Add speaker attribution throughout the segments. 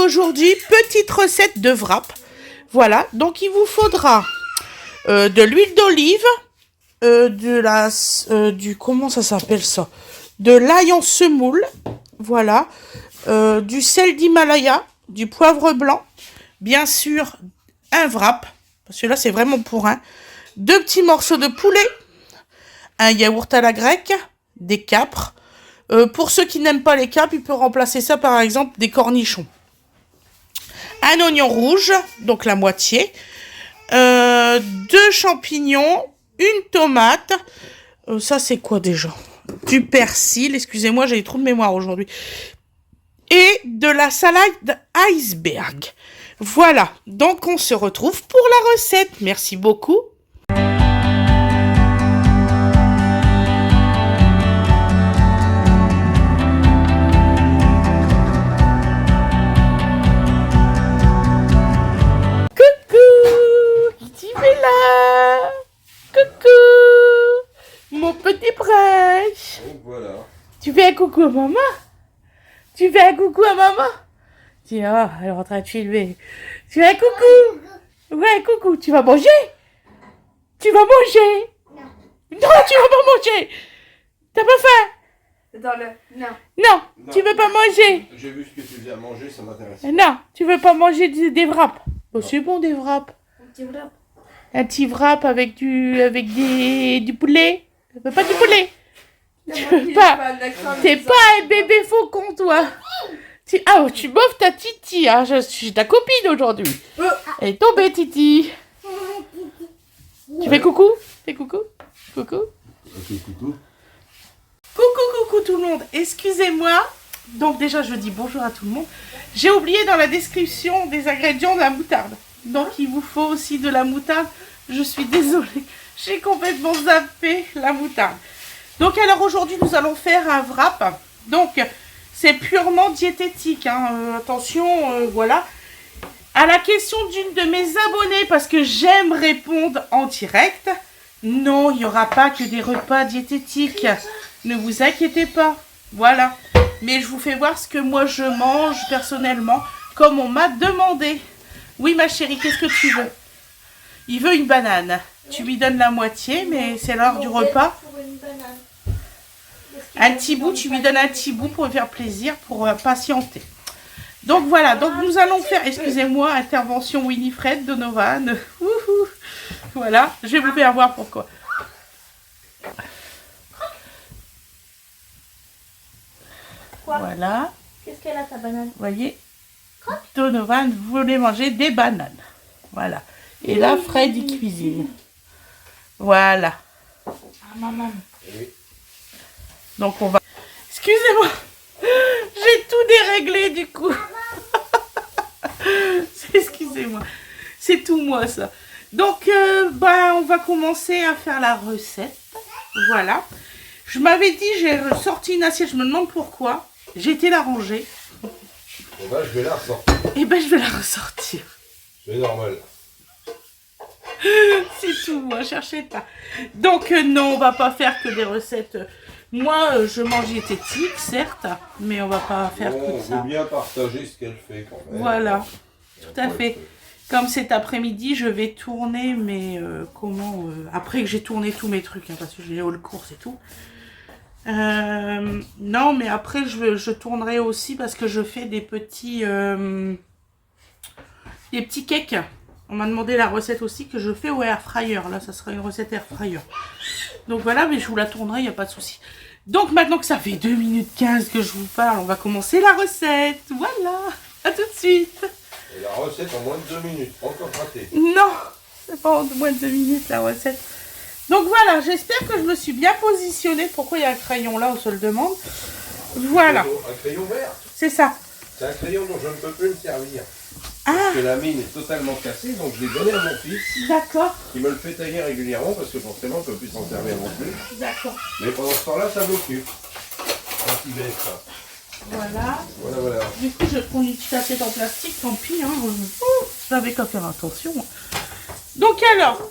Speaker 1: aujourd'hui, petite recette de wrap. Voilà, donc il vous faudra de l'huile d'olive, comment ça s'appelle ça? De l'ail en semoule, voilà, du sel d'Himalaya, du poivre blanc, bien sûr un wrap, parce que là c'est vraiment pour un, 2 petits morceaux de poulet, un yaourt à la grecque, des capres. Pour ceux qui n'aiment pas les capres, ils peuvent remplacer ça par exemple des cornichons. Un oignon rouge, donc la moitié, 2 champignons, une tomate, ça c'est quoi déjà? Du persil, excusez-moi, j'ai trop de mémoire aujourd'hui. Et de la salade iceberg. Voilà, donc on se retrouve pour la recette. Merci beaucoup. Coucou, qui est là? Coucou, mon petit prince.
Speaker 2: Donc voilà.
Speaker 1: Tu fais un coucou à maman? Tu fais un coucou à maman? Tiens, elle est en train de filmer. Tu fais un coucou? Ouais, coucou. Tu vas manger? Tu vas manger? Non, tu vas pas manger. T'as pas faim?
Speaker 3: Non.
Speaker 1: Non, tu veux pas manger?
Speaker 2: J'ai vu ce que tu faisais à manger, ça m'intéresse.
Speaker 1: Non, tu veux pas manger des wraps? Oh, c'est bon des wraps. Un petit wrap avec du poulet. Tu veux pas du poulet? Tu veux pas? T'es pas un bébé faucon, toi. Tu boffes ta Titi, hein. Je suis ta copine aujourd'hui. Elle est tombée, Titi. Tu fais coucou? Fais coucou? Coucou?
Speaker 2: Ok, coucou.
Speaker 1: Coucou tout le monde. Excusez-moi. Donc déjà, je dis bonjour à tout le monde. J'ai oublié dans la description des ingrédients de la moutarde. Donc il vous faut aussi de la moutarde. Je suis désolée. J'ai complètement zappé la moutarde. Donc alors aujourd'hui, nous allons faire un wrap. Donc c'est purement diététique, hein. Attention, voilà. À la question d'une de mes abonnées, parce que j'aime répondre en direct, non, il n'y aura pas que des repas diététiques. Ne vous inquiétez pas. Voilà. Mais je vous fais voir ce que moi je mange personnellement, comme on m'a demandé. Oui, ma chérie, qu'est-ce que tu veux? Il veut une banane. Tu lui donnes la moitié, mais c'est l'heure du repas. Un petit bout, tu lui donnes un petit bout pour lui faire plaisir, pour patienter. Donc voilà, donc nous allons faire, excusez-moi, intervention Winifred Donovan. Wouhou. Voilà, je vais vous faire voir pourquoi. Voilà.
Speaker 3: Qu'est-ce qu'elle a ta banane?
Speaker 1: Vous voyez, Donovan voulait manger des bananes. Voilà. Et là, Fred, il cuisine. Voilà.
Speaker 3: Ah, maman.
Speaker 1: Donc on va... Excusez-moi, j'ai tout déréglé du coup. Excusez-moi, c'est tout moi ça. Donc on va commencer à faire la recette. Voilà. Je m'avais dit, j'ai sorti une assiette, je me demande pourquoi. J'ai été la ranger.
Speaker 2: Et ben, je vais la ressortir.
Speaker 1: Et ben je vais la ressortir.
Speaker 2: C'est normal.
Speaker 1: C'est tout, moi, cherchez pas. Donc non, on va pas faire que des recettes. Moi, je mange diététique, certes, mais on va pas faire
Speaker 2: Bon,
Speaker 1: que
Speaker 2: on
Speaker 1: ça.
Speaker 2: veut bien partager ce qu'elle fait quand même.
Speaker 1: Voilà, tout à fait. Comme cet après-midi, je vais tourner, mais après que j'ai tourné tous mes trucs, hein, parce que j'ai le course et tout. Non, mais après, je tournerai aussi parce que je fais des petits cakes. On m'a demandé la recette aussi que je fais au air fryer. Là, ça sera une recette air fryer. Donc voilà, mais je vous la tournerai, il n'y a pas de souci. Donc maintenant que ça fait 2 minutes 15 que je vous parle, on va commencer la recette. Voilà, à tout de suite.
Speaker 2: Et la recette en moins de 2 minutes, encore raté.
Speaker 1: Non, c'est pas en moins de 2 minutes la recette. Donc voilà, j'espère que je me suis bien positionnée. Pourquoi il y a un crayon là, on se le demande. Voilà,
Speaker 2: Un crayon vert.
Speaker 1: c'est ça.
Speaker 2: C'est un crayon dont je ne peux plus me servir.
Speaker 1: Ah,
Speaker 2: Parce que la mine est totalement cassée, donc je l'ai donné à mon fils,
Speaker 1: d'accord,
Speaker 2: qui me le fait tailler régulièrement, parce que forcément, je ne peux plus s'en servir non plus.
Speaker 1: d'accord.
Speaker 2: Mais pendant ce temps-là, ça m'occupe. Quand il baisse ça.
Speaker 1: Voilà.
Speaker 2: Voilà.
Speaker 1: Du coup, je prends une petite assiette en plastique, tant pis. Hein. J'avais qu'à faire attention. Donc alors,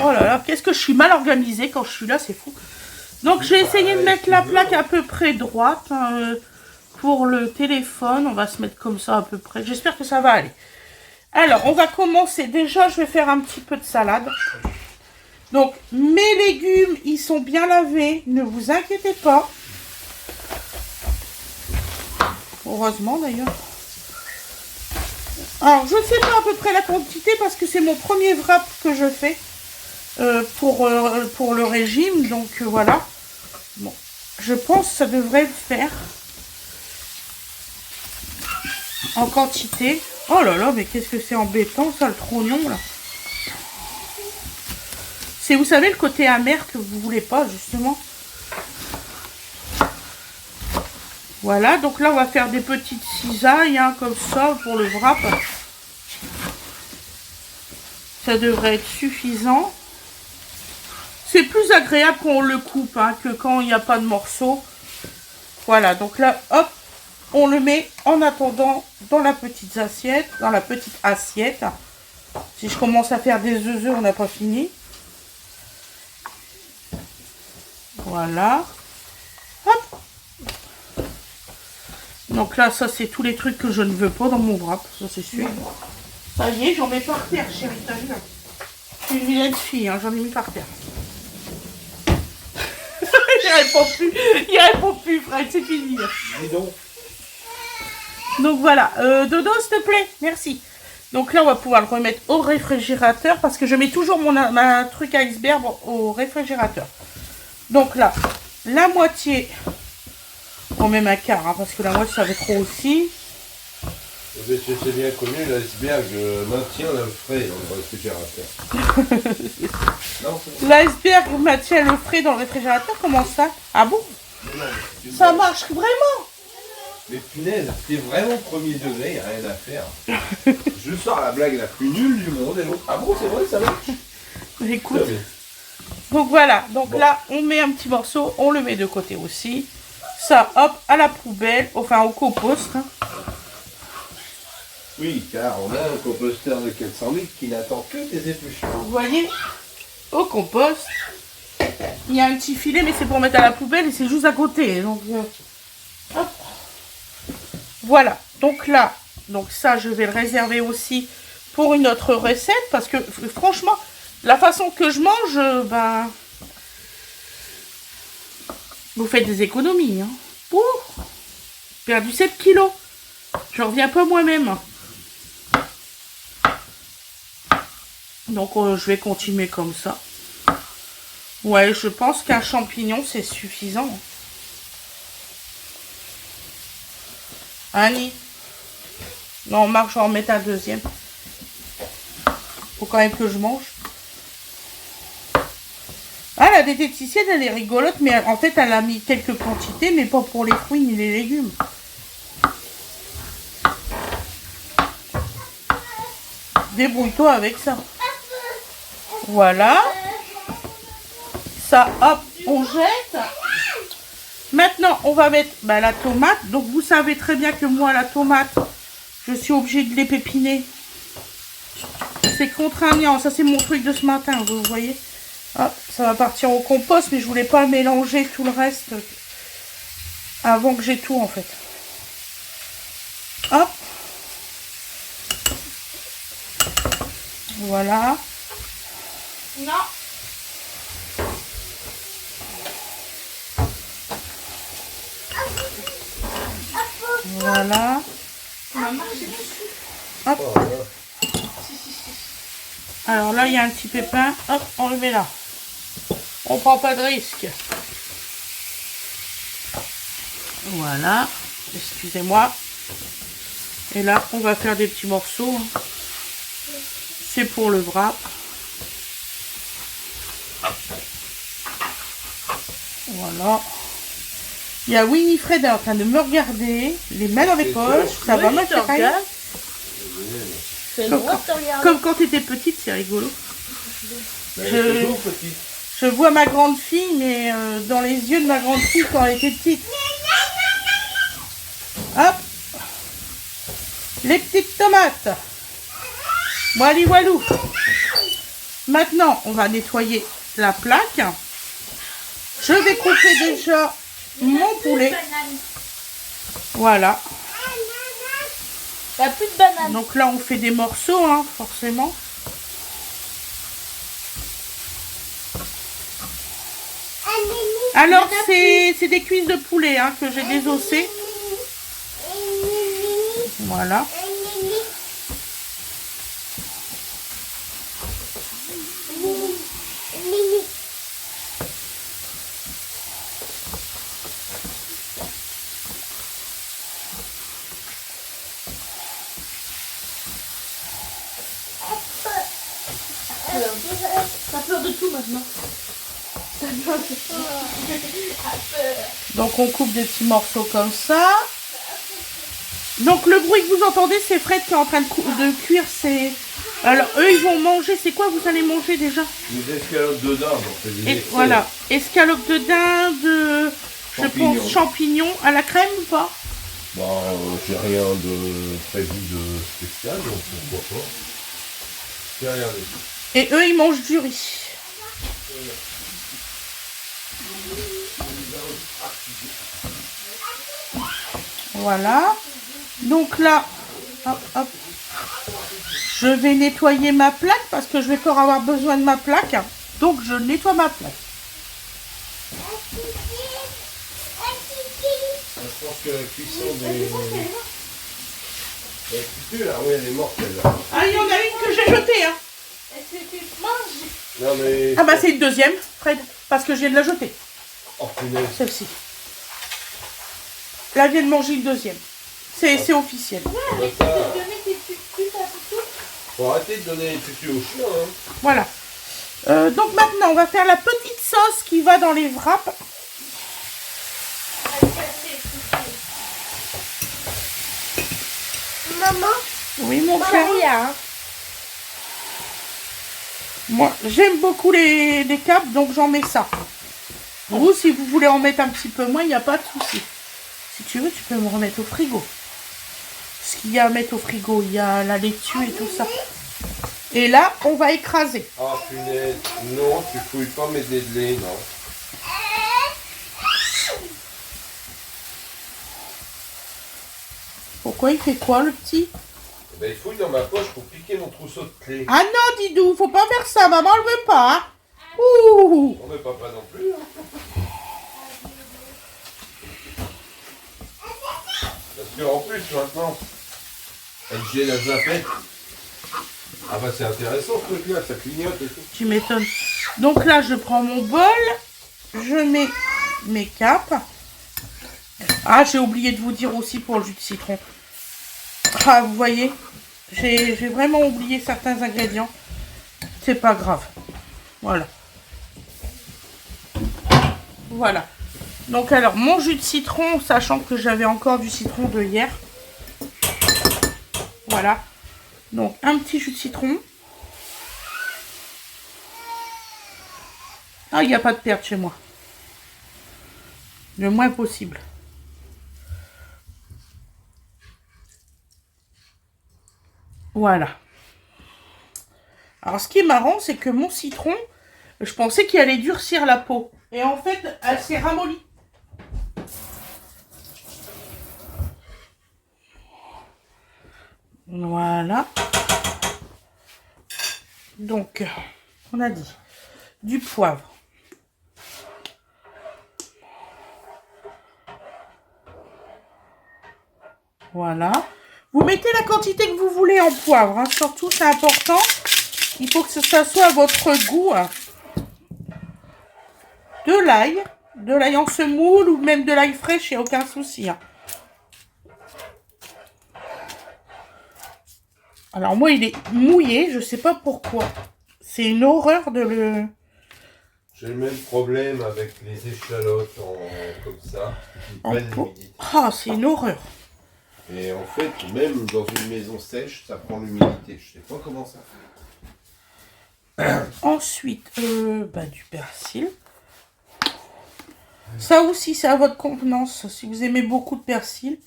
Speaker 1: oh là là, qu'est-ce que je suis mal organisée quand je suis là, c'est fou. Donc j'ai essayé de mettre la plaque à peu près droite. Hein, pour le téléphone. On va se mettre comme ça à peu près. J'espère que ça va aller. Alors, on va commencer. Déjà, je vais faire un petit peu de salade. Donc, mes légumes, ils sont bien lavés. Ne vous inquiétez pas. Heureusement, d'ailleurs. Alors, je ne sais pas à peu près la quantité parce que c'est mon premier wrap que je fais pour le régime. Donc, voilà. Bon, je pense que ça devrait le faire en quantité. Oh là là, mais qu'est-ce que c'est embêtant, ça, le trognon, là. C'est, vous savez, le côté amer que vous voulez pas, justement. Voilà, donc là, on va faire des petites cisailles, hein, comme ça, pour le wrap. Ça devrait être suffisant. C'est plus agréable quand on le coupe, hein, que quand il n'y a pas de morceaux. Voilà, donc là, hop, on le met en attendant dans la petite assiette. Si je commence à faire des œufs, on n'a pas fini. Voilà. Hop. Donc là, ça, c'est tous les trucs que je ne veux pas dans mon wrap. Ça, c'est sûr. Ça y est, j'en mets par terre, chérie. T'as vu, là? Je suis une vilaine fille, hein, j'en ai mis par terre. Il répond plus, Fred, c'est fini.
Speaker 2: Dis donc.
Speaker 1: Donc voilà. Dodo, s'il te plaît. Merci. Donc là, on va pouvoir le remettre au réfrigérateur parce que je mets toujours ma truc à iceberg au réfrigérateur. Donc là, la moitié, on met ma quart, hein, parce que la moitié, ça va trop aussi.
Speaker 2: C'est bien connu, l'iceberg maintient le frais dans le réfrigérateur.
Speaker 1: L'iceberg maintient le frais dans le réfrigérateur, comment ça? Ah bon?
Speaker 2: Non,
Speaker 1: ça marche vraiment?
Speaker 2: Mais punaise, c'est vraiment premier degré, y a rien à faire. Je sors la blague la plus nulle du monde et l'autre. Ah bon, c'est vrai, ça marche?
Speaker 1: Écoute. Donc voilà, donc bon. Là, on met un petit morceau, on le met de côté aussi. Ça, hop, à la poubelle, enfin au compost. Hein.
Speaker 2: Oui, car on a un composteur de 400 litres qui n'attend que des épluchures.
Speaker 1: Vous voyez, au compost, il y a un petit filet, mais c'est pour mettre à la poubelle et c'est juste à côté. Donc, hop. Voilà, donc là, donc ça, je vais le réserver aussi pour une autre recette parce que franchement, la façon que je mange, ben, vous faites des économies. Hein. Ouh, perdu 7 kilos. Je reviens pas moi-même. Donc, je vais continuer comme ça. Ouais, je pense qu'un champignon, c'est suffisant. Annie. Non, Marc, je vais en mettre un deuxième. Faut quand même que je mange. Ah, la diététicienne, elle est rigolote, mais en fait, elle a mis quelques quantités, mais pas pour les fruits ni les légumes. Débrouille-toi avec ça. Voilà. Ça, hop, on jette. Maintenant, on va mettre la tomate. Donc, vous savez très bien que moi, la tomate, je suis obligée de l'épépiner. C'est contraignant. Ça, c'est mon truc de ce matin, vous voyez. Hop, ça va partir au compost, mais je voulais pas mélanger tout le reste avant que j'ai tout, en fait. Hop. Voilà.
Speaker 3: Non.
Speaker 1: Voilà. Hop. Alors là, il y a un petit pépin. Hop, on le met là. On prend pas de risque. Voilà. Excusez-moi. Et là, on va faire des petits morceaux. C'est pour le wrap. Voilà. Il y a Winifred en train de me regarder, les mains dans les poches. Ça va, ma chérie? Comme quand tu étais petite, c'est rigolo. Je vois ma grande fille, mais dans les yeux de ma grande fille quand elle était petite. Hop. Les petites tomates. Wally walou. Maintenant, on va nettoyer la plaque. Je vais couper déjà mon poulet. Voilà.
Speaker 3: Il n'y a plus de banane.
Speaker 1: Donc là, on fait des morceaux, hein, forcément. Alors, c'est des cuisses de poulet hein, que j'ai désossées. Voilà.
Speaker 3: T'as peur de tout maintenant.
Speaker 1: Donc on coupe des petits morceaux comme ça. Donc le bruit que vous entendez, c'est Fred qui est en train de cuire ses... Alors eux ils vont manger, c'est quoi vous allez manger déjà?
Speaker 2: Des escalopes de dinde, on fait des
Speaker 1: Et voilà, escalope de dinde, je pense champignons à la crème ou pas?
Speaker 2: Bah, j'ai rien de prévu de spécial, donc pourquoi pas. J'ai rien dit.
Speaker 1: Et eux ils mangent du riz. Voilà. Donc là, hop, hop, je vais nettoyer ma plaque parce que je vais encore avoir besoin de ma plaque. Donc je nettoie ma plaque.
Speaker 2: Je pense que la cuisson des... La cuisson, là, oui, elle est morte, elle.
Speaker 1: Ah, il y en a une que j'ai jetée, hein.
Speaker 3: Est-ce que tu manges?
Speaker 2: Non, mais...
Speaker 1: Ah bah c'est une deuxième, Fred, parce que je viens de la jeter.
Speaker 2: Oh, punaise.
Speaker 1: Celle-ci. Là, elle vient de manger une deuxième. C'est officiel.
Speaker 2: Bah, ça...
Speaker 3: Donner tes tutus à tout.
Speaker 2: Faut arrêter de donner les tutus aux chiens, hein.
Speaker 1: Voilà. Donc maintenant, on va faire la petite sauce qui va dans les wraps.
Speaker 3: Maman?
Speaker 1: Oui, mon cœur.
Speaker 3: Maria.
Speaker 1: Moi, j'aime beaucoup les capes, donc j'en mets ça. Vous, si vous voulez en mettre un petit peu moins, il n'y a pas de souci. Si tu veux, tu peux me remettre au frigo. Ce qu'il y a à mettre au frigo, il y a la laitue et tout ça. Et là, on va écraser.
Speaker 2: Ah, punaise. Non, tu fouilles pas mes dés de lait, non.
Speaker 1: Pourquoi il fait quoi, le petit?
Speaker 2: Ben, il fouille dans ma poche pour piquer mon trousseau de clés.
Speaker 1: Ah non, Didou, faut pas faire ça. Maman, elle veut pas. Hein. Ouh.
Speaker 2: On met papa non plus, hein. Parce qu'en plus, maintenant, LG la zapette. Ah bah c'est intéressant ce truc-là, ça clignote et tout.
Speaker 1: Tu m'étonnes. Donc là, je prends mon bol. Je mets mes capes. Ah, j'ai oublié de vous dire aussi pour le jus de citron. Ah, vous voyez, j'ai vraiment oublié certains ingrédients. C'est pas grave. Voilà. Voilà. Donc alors, mon jus de citron, sachant que j'avais encore du citron de hier. Voilà. Donc, un petit jus de citron. Ah, il n'y a pas de perte chez moi. Le moins possible. Voilà. Alors, ce qui est marrant, c'est que mon citron, je pensais qu'il allait durcir la peau. Et en fait, elle s'est ramollie. Voilà. Donc, on a dit du poivre. Voilà. Vous mettez la quantité que vous voulez en poivre. Hein. Surtout, c'est important. Il faut que ça soit à votre goût. Hein. De l'ail. De l'ail en semoule ou même de l'ail fraîche, il n'y a aucun souci. Hein. Alors, moi, il est mouillé. Je ne sais pas pourquoi. C'est une horreur de le...
Speaker 2: J'ai le même problème avec les échalotes comme ça, qui prennent l'humidité.
Speaker 1: Ah, c'est une horreur.
Speaker 2: Et en fait, même dans une maison sèche, ça prend l'humidité. Je sais pas comment ça fait.
Speaker 1: Ensuite, du persil. Ça aussi, c'est à votre convenance. Si vous aimez beaucoup de persil.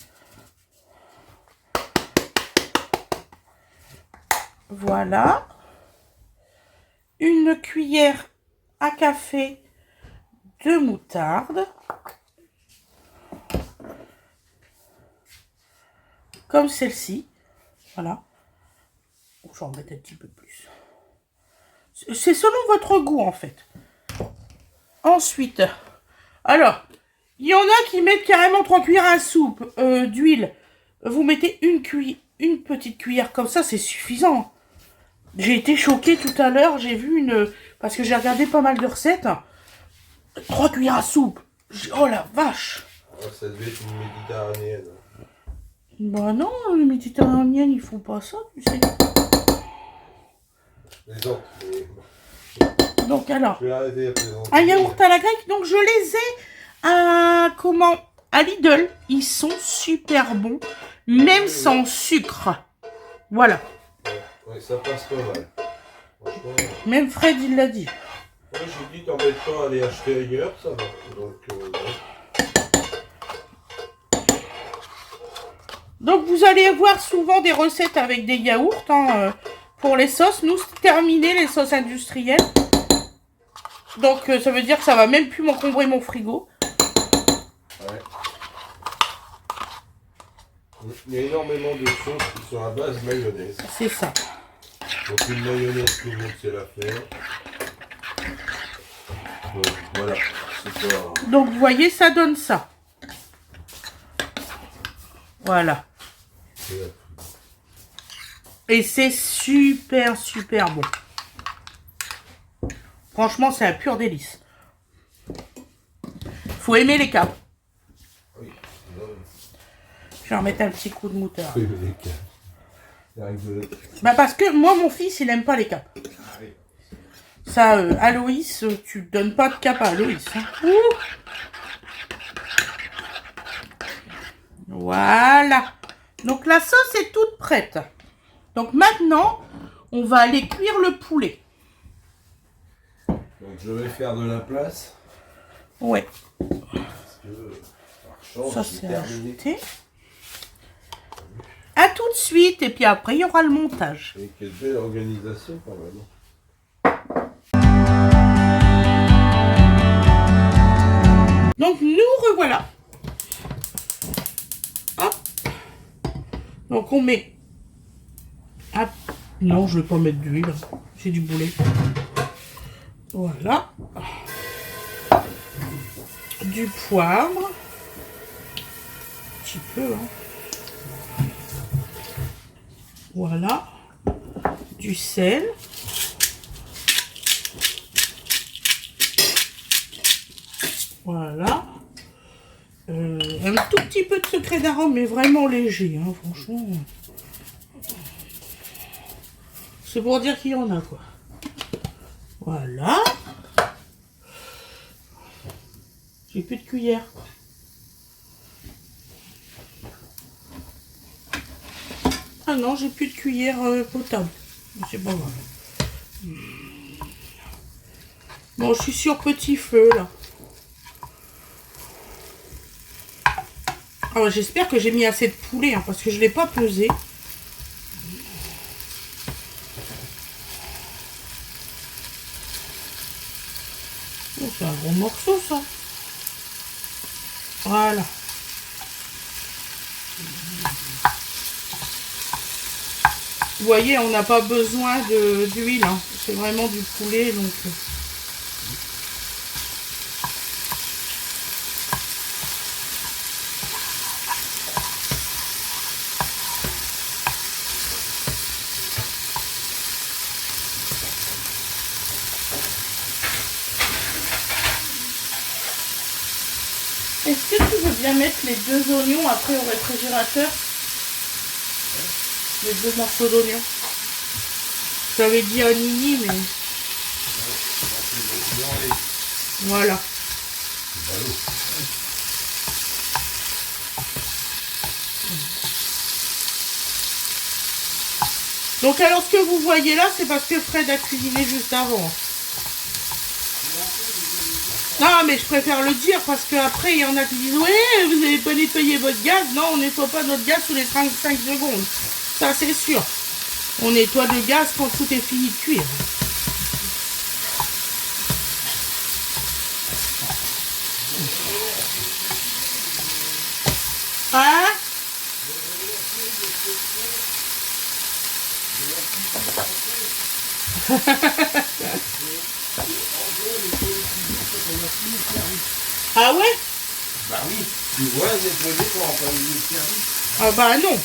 Speaker 1: Voilà. Une cuillère à café de moutarde. comme celle-ci. Voilà. Je vais en mettre un petit peu plus. C'est selon votre goût, en fait. Ensuite, alors, il y en a qui mettent carrément 3 cuillères à soupe d'huile. Vous mettez une petite cuillère comme ça, c'est suffisant. J'ai été choquée tout à l'heure, j'ai vu parce que j'ai regardé pas mal de recettes. 3 cuillères à soupe. Oh la vache.
Speaker 2: Oh, ça devait être une méditerranéenne.
Speaker 1: Bah non, les méditerranéennes, ils font pas ça, tu sais.
Speaker 2: Les autres,
Speaker 1: Donc alors,
Speaker 2: je vais arrêter la présenter.
Speaker 1: un yaourt à la grecque, donc je les ai à Lidl. Ils sont super bons, même sans sucre. Voilà.
Speaker 2: Ouais, ça passe pas mal. Franchement,
Speaker 1: Même Fred, il l'a dit.
Speaker 2: moi j'ai dit t'embête pas à aller acheter ailleurs, ça va. Donc,
Speaker 1: Donc vous allez voir souvent des recettes avec des yaourts pour les sauces. Nous, c'est terminé les sauces industrielles. Donc ça veut dire que ça va même plus m'encombrer mon frigo.
Speaker 2: ouais. Il y a énormément de choses qui sont à base mayonnaise.
Speaker 1: C'est ça.
Speaker 2: Donc une mayonnaise, tout le monde sait la faire. Donc voilà, c'est pas...
Speaker 1: Donc vous voyez, ça donne ça. Voilà. Et c'est super, super bon. Franchement, c'est un pur délice. Faut aimer les capes.
Speaker 2: Oui,
Speaker 1: Je vais remettre un petit coup de moutarde.
Speaker 2: oui, les cas. La règle de...
Speaker 1: Bah parce que moi, mon fils, il aime pas les capes.
Speaker 2: Ah oui.
Speaker 1: Ça, Aloïs, tu donnes pas de cap à Aloïs. Hein. Ouh. Voilà. Donc la sauce est toute prête. Donc maintenant, on va aller cuire le poulet.
Speaker 2: Donc je vais faire de la place.
Speaker 1: Ouais.
Speaker 2: Parce que par chance,
Speaker 1: Ça
Speaker 2: j'ai
Speaker 1: c'est
Speaker 2: terminé.
Speaker 1: ajouté. À tout de suite. Et puis après, il y aura le montage.
Speaker 2: Et quelle belle organisation quand même.
Speaker 1: Donc nous revoilà. Hop. Donc on met... Ah, non, je vais pas mettre d'huile. C'est du boulet. Voilà. Du poivre. Un petit peu. Hein. Voilà. Du sel. Voilà. Un tout petit peu de secret d'arôme, mais vraiment léger, hein, franchement. C'est pour dire qu'il y en a, quoi. Voilà. J'ai plus de cuillère. Ah non, j'ai plus de cuillère potable. C'est pas grave. Bon, je suis sur petit feu, là. Alors, j'espère que j'ai mis assez de poulet, hein, parce que je ne l'ai pas pesé. Oh, c'est un gros morceau, ça. Voilà. Vous voyez, on n'a pas besoin d'huile. Hein. C'est vraiment du poulet, donc... Est-ce que tu veux bien mettre les 2 oignons après au réfrigérateur? Les 2 morceaux d'oignons. J'avais dit à Nini, mais... Voilà. Donc alors ce que vous voyez là, c'est parce que Fred a cuisiné juste avant. Non, mais je préfère le dire parce qu'après, il y en a qui disent « Ouais, vous n'avez pas nettoyé votre gaz. » Non, on nettoie pas notre gaz tous les 35 secondes. Ça, c'est sûr. On nettoie le gaz quand tout est fini de cuire. Hein? Ah ouais?
Speaker 2: Bah oui, tu vois nettoyer quand on parle de service.
Speaker 1: Ah bah non.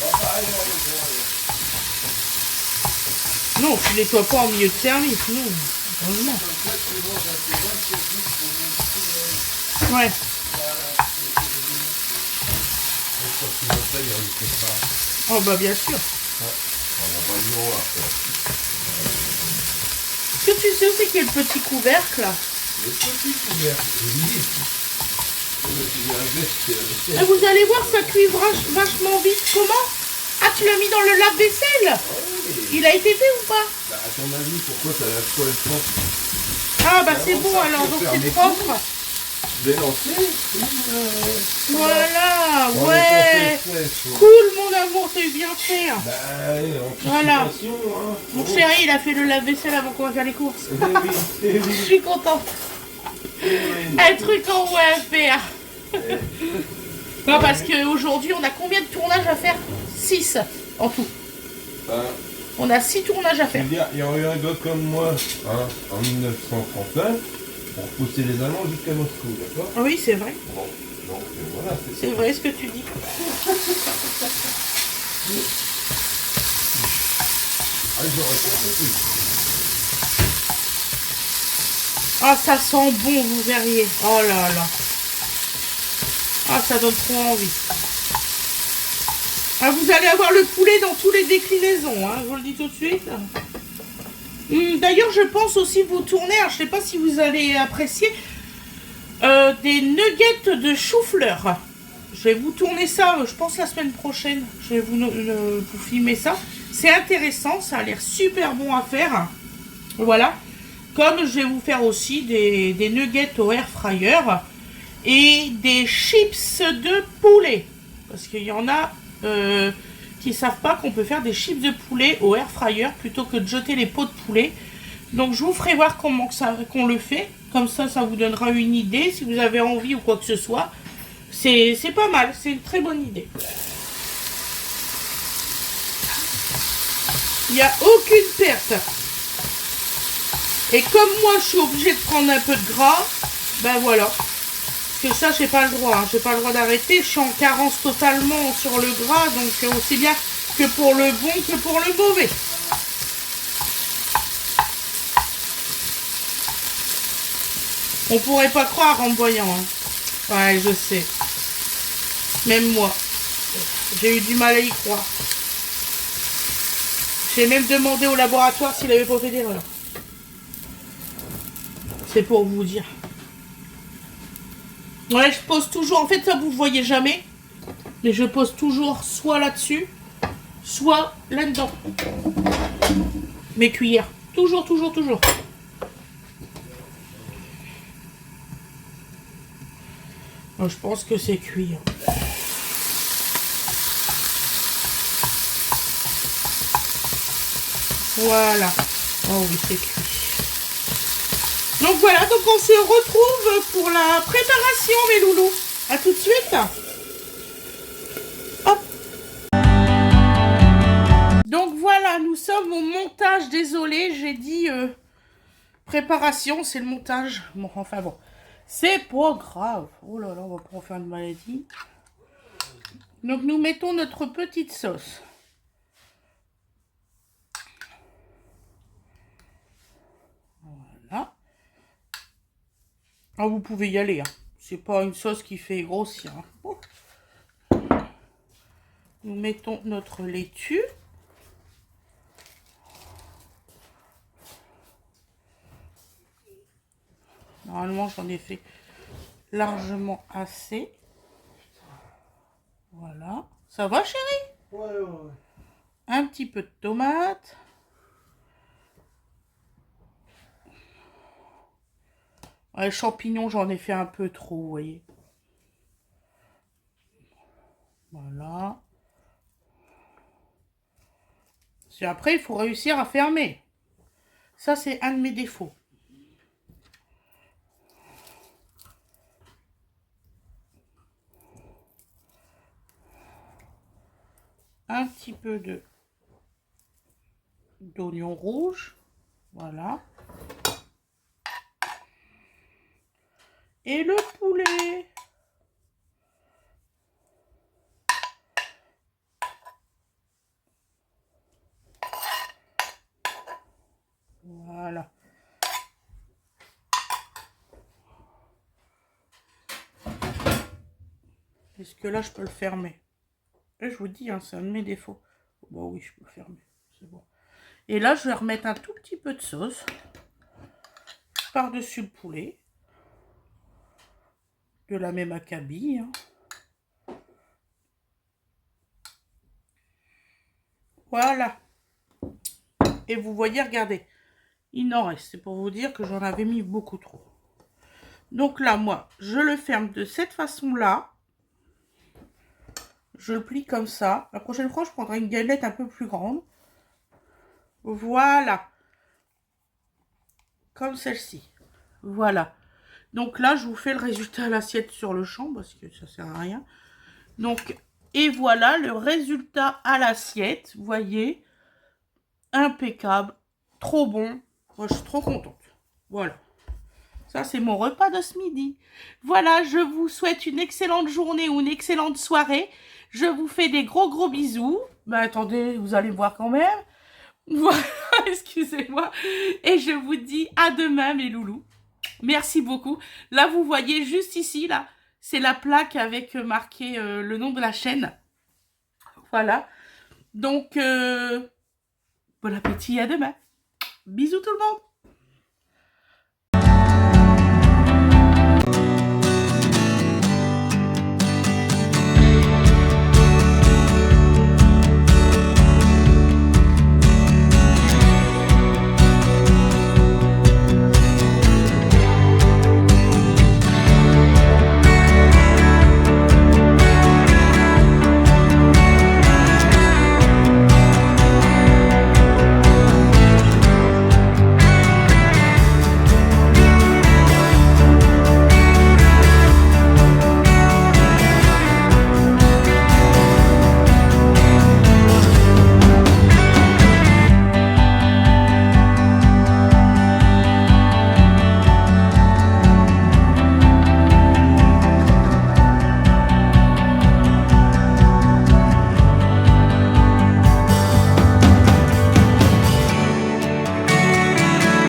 Speaker 2: Bah pareil,
Speaker 1: Non, tu nettoies pas en milieu de service, non. Heureusement. Ouais. Oh bah bien sûr. Est-ce que tu sais où c'est qu'il y a le petit couvercle là?
Speaker 2: Le petit couvercle, oui.
Speaker 1: Ah, vous allez voir, ça cuit vachement vite. Comment? Ah, tu l'as mis dans le lave-vaisselle?
Speaker 2: Oui.
Speaker 1: Il a été fait ou pas?
Speaker 2: Bah, à ton avis, pourquoi ça lave quoi le temps?
Speaker 1: Ah bah c'est bon alors, donc c'est propre.
Speaker 2: Je vais lancer.
Speaker 1: Voilà,
Speaker 2: On
Speaker 1: ouais.
Speaker 2: est français, quoi.
Speaker 1: Cool mon amour, t'as eu bien fait.
Speaker 2: Bah,
Speaker 1: Voilà.
Speaker 2: anticipation, hein.
Speaker 1: Mon chéri, il a fait le lave-vaisselle avant qu'on va faire les courses.
Speaker 2: Eh oui, eh
Speaker 1: Je
Speaker 2: oui,
Speaker 1: suis contente.
Speaker 2: eh oui.
Speaker 1: Un truc en moins à faire. Non, parce qu'aujourd'hui, on a combien de tournages à faire? 6 en tout.
Speaker 2: Hein,
Speaker 1: On a 6 tournages à
Speaker 2: je
Speaker 1: faire.
Speaker 2: veux dire, il y aurait eu un gars comme moi, hein, en 1939, pour pousser les Allemands jusqu'à Moscou, d'accord?
Speaker 1: Oui, c'est vrai.
Speaker 2: Bon, donc voilà, c'est
Speaker 1: C'est vrai ce que tu dis.
Speaker 2: Ah, j'aurais pas compris.
Speaker 1: Ah, ça sent bon, vous verriez. Oh là là. Ah, ça donne trop envie. Ah, vous allez avoir le poulet dans toutes les déclinaisons, hein, je vous le dis tout de suite. D'ailleurs, je pense aussi vous tourner, alors, je ne sais pas si vous allez apprécier, des nuggets de chou-fleur. Je vais vous tourner ça, je pense, la semaine prochaine. Je vais vous filmer ça. C'est intéressant, ça a l'air super bon à faire. Voilà. Comme je vais vous faire aussi des nuggets au air fryer et des chips de poulet. Parce qu'il y en a qui ne savent pas qu'on peut faire des chips de poulet au air fryer plutôt que de jeter les pots de poulet. Donc je vous ferai voir comment qu'on le fait. Comme ça, ça vous donnera une idée. Si vous avez envie ou quoi que ce soit, c'est pas mal. C'est une très bonne idée. Il n'y a aucune perte. Et comme moi, je suis obligée de prendre un peu de gras, ben voilà. Parce que ça, j'ai pas le droit. Hein. J'ai pas le droit d'arrêter. Je suis en carence totalement sur le gras. Donc aussi bien que pour le bon que pour le mauvais. On pourrait pas croire en me voyant. Hein. Ouais, je sais. Même moi. J'ai eu du mal à y croire. J'ai même demandé au laboratoire s'il avait pas fait d'erreur. C'est pour vous dire. Ouais, je pose toujours. En fait, ça vous ne voyez jamais. Mais je pose toujours soit là-dessus, soit là-dedans. Mes cuillères. Toujours, toujours, toujours. Donc, je pense que c'est cuit. Voilà. Oh oui, c'est cuit. Donc voilà, donc on se retrouve pour la préparation, mes loulous. À tout de suite. Hop. Donc voilà, nous sommes au montage. Désolé, j'ai dit préparation, c'est le montage. Bon, enfin bon, c'est pas grave. Oh là là, on va pas en faire une maladie. Donc nous mettons notre petite sauce. Voilà. Ah, vous pouvez y aller. Hein. C'est pas une sauce qui fait grossir. Hein. Oh. Nous mettons notre laitue. Normalement, j'en ai fait largement assez. Voilà. Ça va, chérie?
Speaker 2: Ouais, ouais.
Speaker 1: Un petit peu de tomate. Ouais, champignons, j'en ai fait un peu trop, vous voyez. Voilà. Et après, il faut réussir à fermer. Ça, c'est un de mes défauts. Un petit peu de d'oignons rouges. Voilà. Et le poulet. Voilà. Est-ce que là, je peux le fermer? Et je vous dis, hein, c'est un de mes défauts. Bon, oui, je peux le fermer. C'est bon. Et là, je vais remettre un tout petit peu de sauce par-dessus le poulet. De la même acabit. Hein. Voilà. Et vous voyez, regardez. Il en reste. C'est pour vous dire que j'en avais mis beaucoup trop. Donc là, moi, je le ferme de cette façon-là. Je le plie comme ça. La prochaine fois, je prendrai une galette un peu plus grande. Voilà. Comme celle-ci. Voilà. Donc là, je vous fais le résultat à l'assiette sur le champ parce que ça sert à rien. Donc, et voilà le résultat à l'assiette. Vous voyez, impeccable, trop bon. Moi, je suis trop contente. Voilà. Ça, c'est mon repas de ce midi. Voilà, je vous souhaite une excellente journée ou une excellente soirée. Je vous fais des gros bisous. Mais attendez, vous allez voir quand même. Voilà, excusez-moi. Et je vous dis à demain, mes loulous. Merci beaucoup. Là, vous voyez juste ici, là, c'est la plaque avec marqué le nom de la chaîne. Voilà. Donc, bon appétit, à demain. Bisous tout le monde.